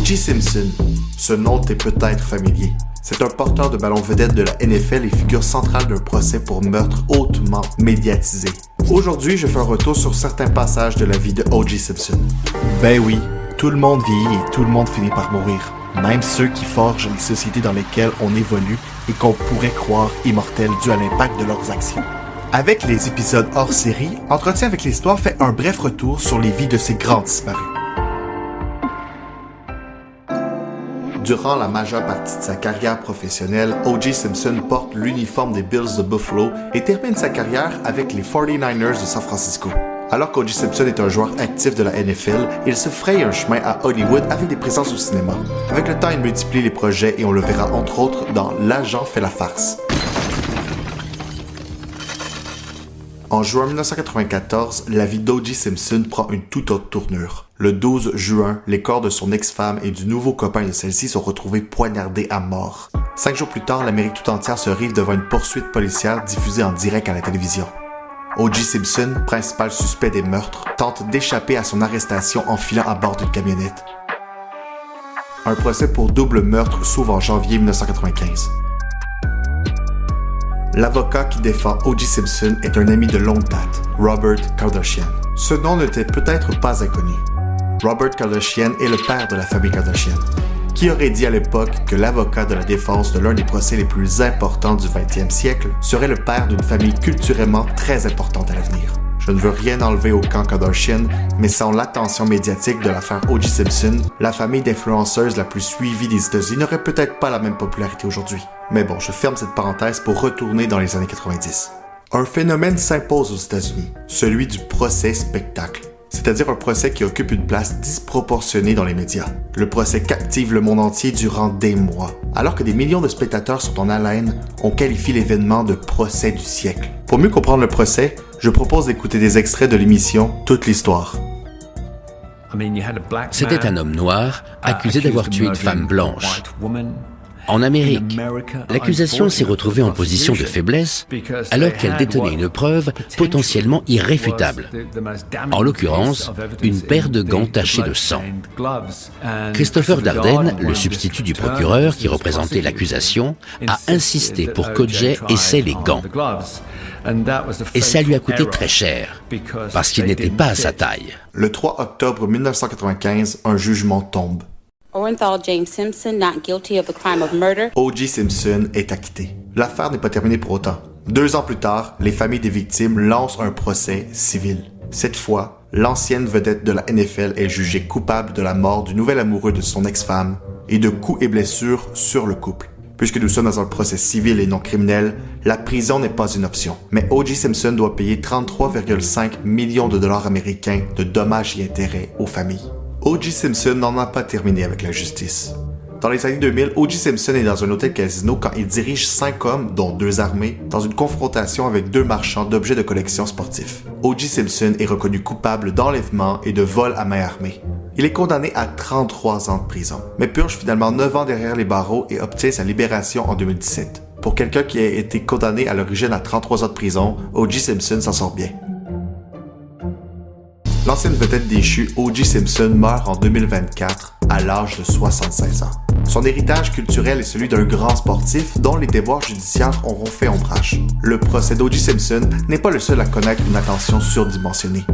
O.J. Simpson, ce nom t'est peut-être familier. C'est un porteur de ballon vedette de la NFL et figure centrale d'un procès pour meurtre hautement médiatisé. Aujourd'hui, je fais un retour sur certains passages de la vie de O.J. Simpson. Ben oui, tout le monde vieillit et tout le monde finit par mourir. Même ceux qui forgent les sociétés dans lesquelles on évolue et qu'on pourrait croire immortels dû à l'impact de leurs actions. Avec les épisodes hors série, Entretien avec l'histoire fait un bref retour sur les vies de ces grands disparus. Durant la majeure partie de sa carrière professionnelle, O.J. Simpson porte l'uniforme des Bills de Buffalo et termine sa carrière avec les 49ers de San Francisco. Alors qu'O.J. Simpson est un joueur actif de la NFL, il se fraye un chemin à Hollywood avec des présences au cinéma. Avec le temps, il multiplie les projets et on le verra entre autres dans L'Agent fait la farce. En juin 1994, la vie d'O.J. Simpson prend une toute autre tournure. Le 12 juin, les corps de son ex-femme et du nouveau copain de celle-ci sont retrouvés poignardés à mort. 5 jours plus tard, l'Amérique tout entière se rive devant une poursuite policière diffusée en direct à la télévision. O.J. Simpson, principal suspect des meurtres, tente d'échapper à son arrestation en filant à bord d'une camionnette. Un procès pour double meurtre s'ouvre en janvier 1995. L'avocat qui défend O.J. Simpson est un ami de longue date, Robert Kardashian. Ce nom n'était peut-être pas inconnu. Robert Kardashian est le père de la famille Kardashian. Qui aurait dit à l'époque que l'avocat de la défense de l'un des procès les plus importants du 20e siècle serait le père d'une famille culturellement très importante à l'avenir? Je ne veux rien enlever au camp Kardashian, mais sans l'attention médiatique de l'affaire O.J. Simpson, la famille d'influenceuses la plus suivie des États-Unis n'aurait peut-être pas la même popularité aujourd'hui. Mais bon, je ferme cette parenthèse pour retourner dans les années 90. Un phénomène s'impose aux États-Unis, celui du procès spectacle. C'est-à-dire un procès qui occupe une place disproportionnée dans les médias. Le procès captive le monde entier durant des mois. Alors que des millions de spectateurs sont en haleine, on qualifie l'événement de procès du siècle. Pour mieux comprendre le procès, je propose d'écouter des extraits de l'émission Toute l'histoire. C'était un homme noir accusé d'avoir tué une femme blanche. En Amérique, l'accusation s'est retrouvée en position de faiblesse alors qu'elle détenait une preuve potentiellement irréfutable. En l'occurrence, une paire de gants tachés de sang. Christopher Darden, le substitut du procureur qui représentait l'accusation, a insisté pour qu'O.J. essaie les gants. Et ça lui a coûté très cher, parce qu'il n'était pas à sa taille. Le 3 octobre 1995, un jugement tombe. Orenthal James Simpson, not guilty of the crime of murder. O.J. Simpson est acquitté. L'affaire n'est pas terminée pour autant. 2 ans plus tard, les familles des victimes lancent un procès civil. Cette fois, l'ancienne vedette de la NFL est jugée coupable de la mort du nouvel amoureux de son ex-femme et de coups et blessures sur le couple. Puisque nous sommes dans un procès civil et non criminel, la prison n'est pas une option. Mais O.J. Simpson doit payer 33,5 millions de dollars américains de dommages et intérêts aux familles. O.J. Simpson n'en a pas terminé avec la justice. Dans les années 2000, O.J. Simpson est dans un hôtel casino quand il dirige 5 hommes, dont 2 armés, dans une confrontation avec 2 marchands d'objets de collection sportifs. O.J. Simpson est reconnu coupable d'enlèvement et de vol à main armée. Il est condamné à 33 ans de prison, mais purge finalement 9 ans derrière les barreaux et obtient sa libération en 2017. Pour quelqu'un qui a été condamné à l'origine à 33 ans de prison, O.J. Simpson s'en sort bien. L'ancienne vedette déchue O.J. Simpson meurt en 2024 à l'âge de 76 ans. Son héritage culturel est celui d'un grand sportif dont les déboires judiciaires auront fait ombrage. Le procès d'O.J. Simpson n'est pas le seul à connaître une attention surdimensionnée.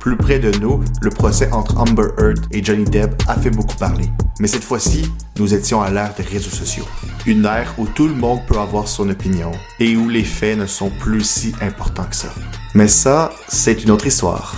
Plus près de nous, le procès entre Amber Heard et Johnny Depp a fait beaucoup parler. Mais cette fois-ci, nous étions à l'ère des réseaux sociaux. Une ère où tout le monde peut avoir son opinion et où les faits ne sont plus si importants que ça. Mais ça, c'est une autre histoire.